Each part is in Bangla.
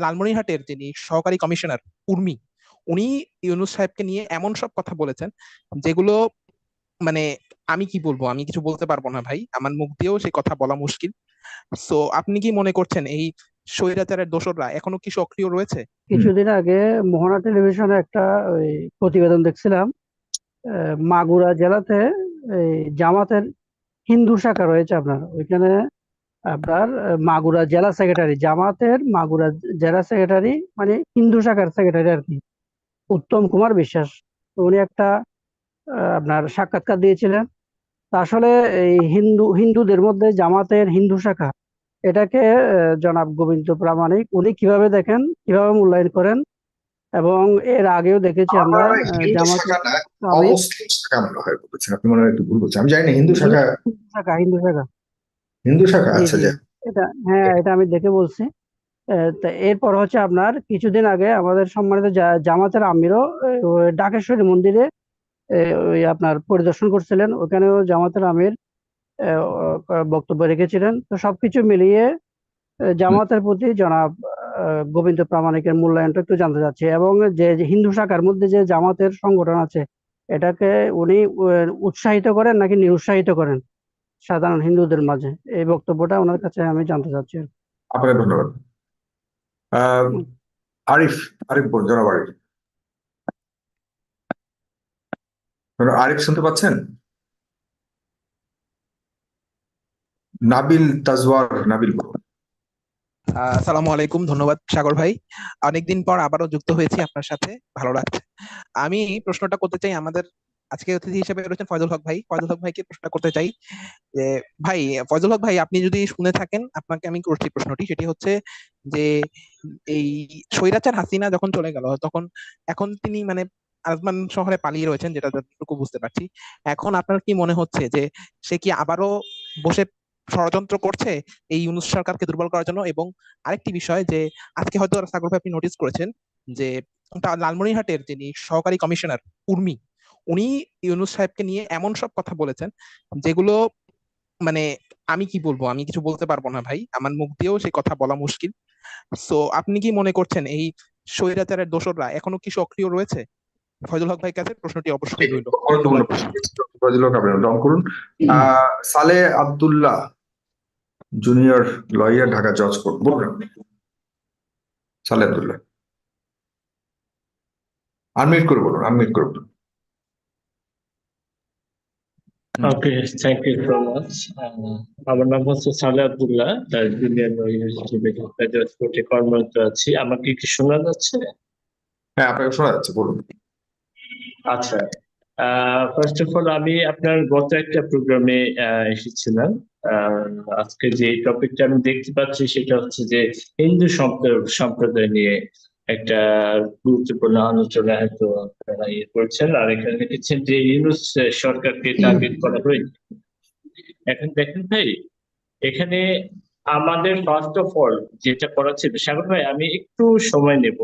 লালমনিরহাটের যিনি সহকারী কমিশনার উর্মি, উনি ইউনূস সাহেবকে নিয়ে এমন সব কথা বলেছেন যেগুলো মানে আমি কি বলবো, আমি কিছু বলতে পারবো না ভাই, আমার মুখ দিয়েও সেই কথা বলা মুশকিল। সো আপনি কি মনে করছেন এই স্বৈরাচারের দোসররা এখনো কি সক্রিয় রয়েছে? কিছুদিন আগে মোহনা টেলিভিশনে একটা ওই প্রতিবেদন দেখছিলাম। মাগুরা জেলাতে এই জামাতের হিন্দু শাখা রয়েছে আপনার ওইখানে। আপনার মাগুরা জেলা সেক্রেটারি, জামাতের মাগুরা জেলা সেক্রেটারি মানে হিন্দু শাখার সেক্রেটারি আর কি, উত্তম কুমার বিশ্বাস। তো উনি একটা আপনার সাক্ষাৎকার দিয়েছিলেন। তা আসলে এই হিন্দুদের মধ্যে জামাতের হিন্দু শাখা এটাকে জনাব গোবিন্দ প্রামাণিক উনি কিভাবে দেখেন, কিভাবে মূল্যায়ন করেন? এবং এর আগেও দেখেছি আমার মনে আমরা হয় হিন্দু জামাতের শাখাটা আমির অমুসলিম শাখা মনে হয় বলেছেন আপনি, মনে হয় একটু ভুল বলছেন, আমি জানি না হিন্দু শাখা। হিন্দু শাখা। হিন্দু শাখা, জি আচ্ছা জি, যা। এটা হ্যাঁ, এটা আমি দেখে বলছি। তা এরপর হচ্ছে আপনার কিছুদিন আগে আমাদের সম্মানিত জামাতের আমিরও ওই ঢাকেশ্বরী মন্দিরে ওই আপনার পরিদর্শন করছিলেন। ওখানেও জামাতের আমির বক্তব্য রেখেছিলেন। তো সবকিছু মিলিয়ে জামাতের প্রতি জনাব গোবিন্দ প্রামাণিকের মূল্যায়নটা একটু জানতে চাচ্ছি, এবং যে হিন্দু শাখার মধ্যে যে জামাতের সংগঠন আছে এটাকে উনি উৎসাহিত করেন নাকি নিরুৎসাহিত করেন সাধারণ হিন্দুদের মাঝে, এই বক্তব্যটা ওনার কাছে আমি জানতে চাচ্ছি। আপনাকে ধন্যবাদ। আহ আরিফ, আরিফ বল, জনাব আরিফ। আরিফ শুনতে পাচ্ছেন? নাবিল তাজওয়ার, নাবিল বল। আসসালামু আলাইকুম, ধন্যবাদ সাগর ভাই। অনেকদিন পর আবারও যুক্ত হয়েছি আপনার সাথে, ভালো লাগছে। আমি প্রশ্নটা করতে চাই আমাদের আজকে অতিথি হিসেবে রয়েছেন ফয়জুল হক ভাই, ফয়জুল হক ভাইকে প্রশ্নটা করতে চাই যে ভাই, ফয়জুল হক ভাই আপনি যদি শুনে থাকেন আপনাকে আমি করছি প্রশ্নটি, সেটি হচ্ছে যে এই স্বৈরাচার হাসিনা যখন চলে গেল তখন এখন তিনি আজমান শহরে পালিয়ে রয়েছেন, যেটা যতটুকু বুঝতে পারছি। এখন আপনার কি মনে হচ্ছে যে সে কি আবারও বসে ষড়যন্ত্র করছে এই ইউনূস সরকারকে দুর্বল করার জন্য? এবং আরেকটি বিষয় যে আজকে হয়তো সাগর ভাই আপনি নোটিস করেছেন যে লালমনিরহাটের যিনি সহকারী কমিশনার উর্মি, উনি ইউনূস সাহেবকে নিয়ে এমন সব কথা বলেছেন যেগুলো মানে আমি কি বলবো, আমি কিছু বলতে পারবো না ভাই, আমার মুখ দিয়েও সেই কথা বলা মুশকিল। সো আপনি কি মনে করছেন এই স্বৈরাচারের দোসররা এখনো কি সক্রিয় রয়েছে? ফয়জুল হক ভাইয়ের কাছে প্রশ্নটি অবশ্যই ঠিক, রইল। গুরুত্বপূর্ণ ধন্যবাদ। প্রশ্ন করেছেন। ফজলুল হক, আপনি দম করুন। সালে আব্দুল্লাহ, জুনিয়র লয়ার, ঢাকা জজ কোর্ট, বলুন আপনি। সালে আব্দুল্লাহ, আনমিউট করে বলুন, আনমিউট করে বলুন। ওকে, থ্যাংক ইউ সো মাচ। আমার নাম হচ্ছে সালে আব্দুল্লাহ, জুনিয়র ইউনিভার্সিটি কোর্টে কর্মরত আছি। আমাকে কি শোনা যাচ্ছে? হ্যাঁ, আপনাকে শোনা যাচ্ছে, বলুন। আচ্ছা, ফার্স্ট অফ অল আমি আপনার গত একটা প্রোগ্রামে এসেছিলাম। আহ, আজকে যে টপিকটা আমি দেখতে পাচ্ছি সেটা হচ্ছে যে হিন্দু সম্প্রদায় নিয়ে একটা গুরুত্বপূর্ণ আলোচনা হয়তো আপনারা ইয়ে করছেন, আর এখানে লিখেছেন যে ইউনূস সরকারকে টার্গেট করা হয়েছে। এখন দেখেন ভাই, এখানে আমাদের ফার্স্ট অফ অল যেটা করা ছিল, সাগর ভাই আমি একটু সময় নেব।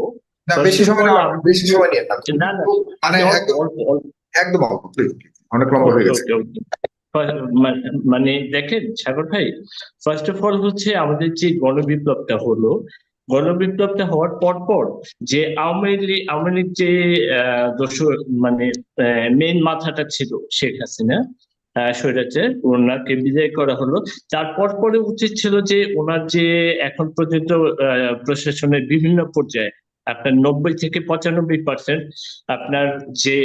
না, ফার্স্ট বেশি অফ সময় অল না, বেশি সময় নিয়ে না। না না, মানে অল্প একদম, অল্প অল্প। একদম অল্প, please, please। অনেক লম্বা হয়ে ওকে গেছে। ওকে ওকে, মানে দেখেন সাগর ভাই, ফার্স্ট অফ অল হচ্ছে আমাদের যে গণবিপ্লবটা হলো, গণবিপ্লবটা হওয়ার পর পর যে আওয়ামী লীগ যে দোসর মানে মেইন মাথাটা ছিল শেখ হাসিনা, স্বৈরাচার, ওনাকে বিদায় করা হলো। তারপর পরে উচিত ছিল যে ওনার যে এখন পর্যন্ত প্রশাসনের বিভিন্ন পর্যায়ে আপনার 90 থেকে 95% আপনার যে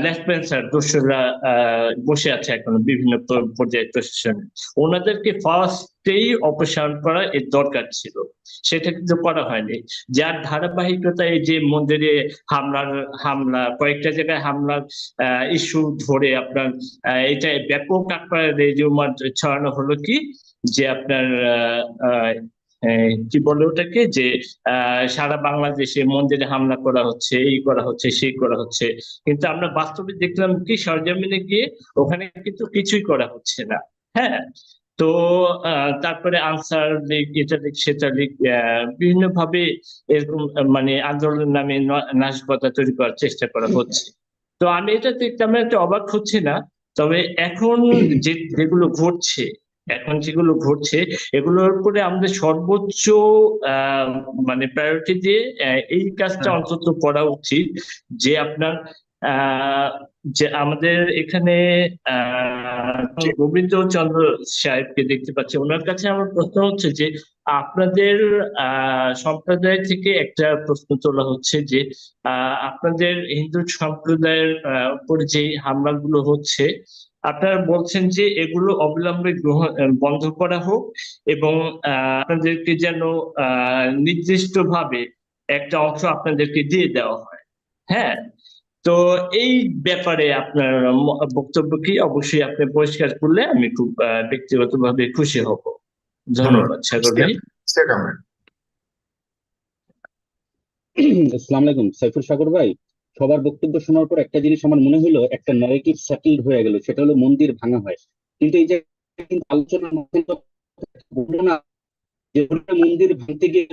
লেফট প্যান্সার দোসররা বসে আছে এখন বিভিন্ন পর্যায়ে প্রশাসনে, ওনাদেরকে ফার্স্টেই অপসারণ করা এর দরকার ছিল। সেটা কিন্তু করা হয়নি। যার ধারাবাহিকতায় যে মন্দিরে হামলা কয়েকটা জায়গায় হামলার ইস্যু ধরে আপনার এটা ব্যাপক আকারে রেজিউমার ছড়ানো হলো কি, যে আপনার কি বলে ওটাকে, যে সারা বাংলাদেশে মন্দিরে হামলা করা হচ্ছে, এই করা হচ্ছে, সেই করা হচ্ছে। কিন্তু আমরা বাস্তবে দেখলাম কি সরজমিনে গিয়ে ওখানে কিন্তু কিছুই করা হচ্ছে না। হ্যাঁ, তো তারপরে আনসার লীগ, এটা লীগ, সেটা লীগ বিভিন্ন ভাবে এরকম মানে আন্দোলনের নামে নাশকতা তৈরি করার চেষ্টা করা হচ্ছে। তো আমি এটাতে তেমন একটা অবাক হচ্ছি না। তবে এখন যেগুলো ঘটছে এখন যেগুলো ঘটছে এগুলোর উপরে আমাদের সর্বোচ্চ মানে প্রায়োরিটি দিয়ে এই কাজটা অন্তত করা উচিত, যে আপনার আহ যে আমাদের এখানে গোবিন্দচন্দ্র সাহেবকে দেখতে পাচ্ছি। ওনার কাছে আমার প্রশ্ন হচ্ছে যে আপনাদের সম্প্রদায় থেকে একটা প্রশ্ন তোলা হচ্ছে যে আপনাদের হিন্দু সম্প্রদায়ের উপরে যে হামলাগুলো হচ্ছে, আপনারা বলছেন যে এগুলো অবিলম্বে বন্ধ করা হোক, এবং আপনাদেরকে যেন নির্দিষ্টভাবে একটা অংশ আপনাদেরকে দিয়ে দেওয়া হয়। হ্যাঁ, তো এই ব্যাপারে আপনার বক্তব্য কি? অবশ্যই আপনি পরিষ্কার করলে আমি খুব ব্যক্তিগতভাবে খুশি হব। ধন্যবাদ সাগর ভাই। আসসালামু আলাইকুম সাইফুল সাগর ভাই। সবার বক্তব্য শোনার পর একটা জিনিস আমার মনে হলো, একটা ন্যারেটিভ সেটেলড হয়ে গেল, সেটা হলো মন্দির ভাঙা হয়। কিন্তু এই যে আলোচনার মধ্যে তো বললো না যে মন্দির ভাঙতে গিয়ে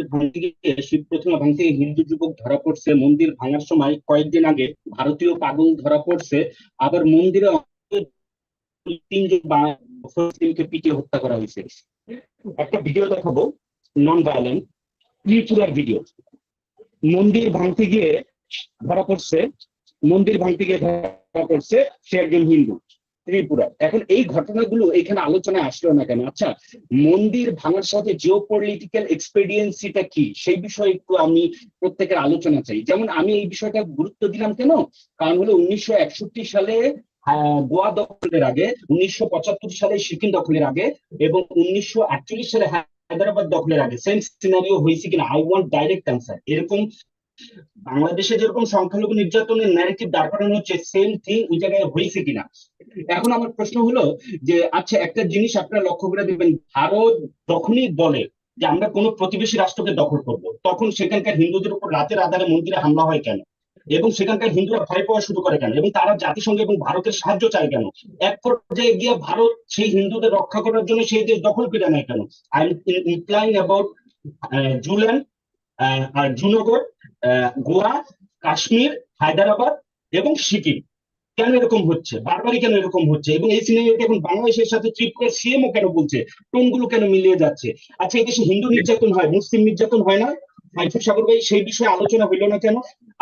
শিব প্রতিমা ভাঙতে গিয়ে হিন্দু যুবক ধরা পড়ছে, মন্দির ভাঙার সময় কয়েকদিন আগে ভারতীয় পাগল ধরা পড়ছে, আবার মন্দিরে 3 জন মুসলিমকে পিটিয়ে হত্যা করা হয়েছে। একটা ভিডিও দেখাবো, নন ভায়োলেন্ট ত্রিপুরার ভিডিও। মন্দির ভাঙতে গিয়ে ধরা পড়ছে, সে একজন হিন্দু, ত্রিপুরা। এখন এই ঘটনাগুলো এখানে আলোচনায় আসলো না কেন? আচ্ছা, মন্দির ভাঙার সাথে জিওপলিটিক্যাল এক্সপেডিয়েন্সিটা কি, সেই বিষয়ে একটু আমি প্রত্যেকের আলোচনা চাই। যেমন আমি এই বিষয়টা গুরুত্ব দিলাম কেন, কারণ হলো 1961 সালে গোয়া দখলের আগে, 1975 সালে সিকিম দখলের আগে, এবং 1948 সালে হায়দ্রাবাদ দখলের আগে সেম সিনারিও হয়েছে কিনা? I want direct answer. এরকম বাংলাদেশে যেরকম সংখ্যালঘু নির্যাতনের ন্যারেটিভ দাঁড় করানো হচ্ছে, সেম থিং ওই জায়গায় হয়েছে কিনা? এখন আমার প্রশ্ন হলো যে আচ্ছা, একটা জিনিস আপনারা লক্ষ্য করে দেখবেন, ভারত যখনই বলে যে আমরা কোনো প্রতিবেশী রাষ্ট্রকে দখল করব, তখন সেখানকার হিন্দুদের উপর রাতের আধারে মন্দিরে হামলা হয় কেন, এবং সেখানকার হিন্দুরা ভয় পাওয়া শুরু করে কেন, এবং তারা জাতিসংঘ এবং ভারতের সাহায্য চায় কেন? এক পর্যায়ে গিয়ে ভারত সেই হিন্দুদের রক্ষা করার জন্য সেই দেশ দখল করে নেয় কেন? আই এম ইমপ্লাইং অ্যাবাউট জুল্যান্ড আর জুনগর, গোয়া, কাশ্মীর, হায়দ্রাবাদ এবং সিকিম। কেন এরকম হচ্ছে? বারবারই কেন এরকম হচ্ছে? এবং এই সিনারিওটা এখন বাংলাদেশের সাথে ত্রিপুরার সিএমও কেন বলছে? টোনগুলো কেন মিলিয়ে যাচ্ছে? আচ্ছা, এই দেশে হিন্দু নির্যাতন হয়, মুসলিম নির্যাতন হয় না? সাইফুল সাগর ভাই, সেই বিষয়ে আলোচনা হইল না কেন?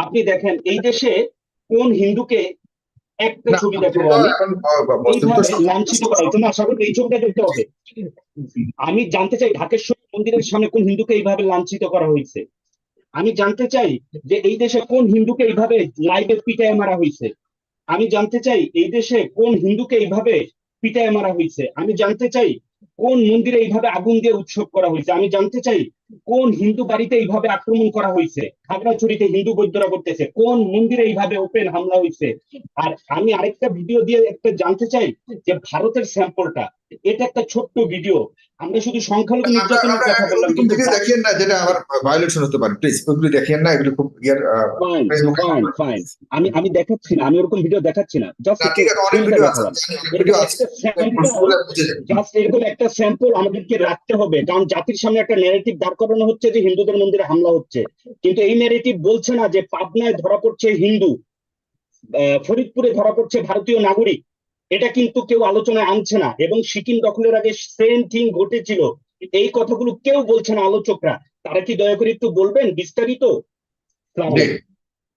আপনি দেখেন এই দেশে কোন হিন্দুকে, একটা ছবি দেখাবো আমি, এইভাবে লাঞ্ছিত করা হয়েছে না? সাগর, এই ছবিটা দেখতে হবে। আমি জানতে চাই ঢাকেশ্বর মন্দিরের সামনে কোন হিন্দুকে এইভাবে লাঞ্ছিত করা হয়েছে? আমি জানতে চাই যে এই দেশে কোন হিন্দুকে এইভাবে লাইভে পিটায় মারা হয়েছে? আমি জানতে চাই এই দেশে কোন হিন্দুকে এইভাবে পিটায় মারা হয়েছে? আমি জানতে চাই কোন মন্দিরে এইভাবে আগুন দিয়ে উৎসব করা হয়েছে? আমি জানতে চাই কোন হিন্দু বাড়িতে এইভাবে আক্রমণ করা হয়েছে? খাগড়াছড়িতে হিন্দু বৈদ্যরা করতেছে, কোন মন্দিরে এইভাবে ওপেন হামলা হয়েছে? আর আমি আরেকটা ভিডিও দিয়ে একটা জানতে চাই যে ভারতের স্যাম্পলটা, এটা একটা ছোট্ট ভিডিও। আমরা শুধু সংখ্যালঘু নির্যাতনের কথা বললাম, কিন্তু দেখেন না, যেটা আবার ভায়োলেশন হতে পারে, প্লিজ ওগুলো দেখেন না, এগুলো খুব ফাইন। আমি দেখাচ্ছি না, আমি ওরকম ভিডিও দেখাচ্ছি না, জাস্ট এরকম একটা স্যাম্পল আমাদেরকে রাখতে হবে, কারণ জাতির সামনে একটা ন্যারেটিভ দাঁড় করানো হচ্ছে যে হিন্দুদের মন্দিরে হামলা হচ্ছে, কিন্তু এই ন্যারেটিভ বলছে না যে পাবনায় ধরা পড়ছে হিন্দু, ফরিদপুরে ধরা পড়ছে ভারতীয় নাগরিক। এটা কিন্তু কেউ আলোচনায় আনছে না, এবং সিকিম দখলের আগে সেম থিং ঘটেছিল। এই কথাগুলো কেউ বলছে না আলোচকরা। তারা কি দয়া করে একটু বলবেন বিস্তারিত?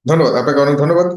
ধন্যবাদ আপনাকে, অনেক ধন্যবাদ।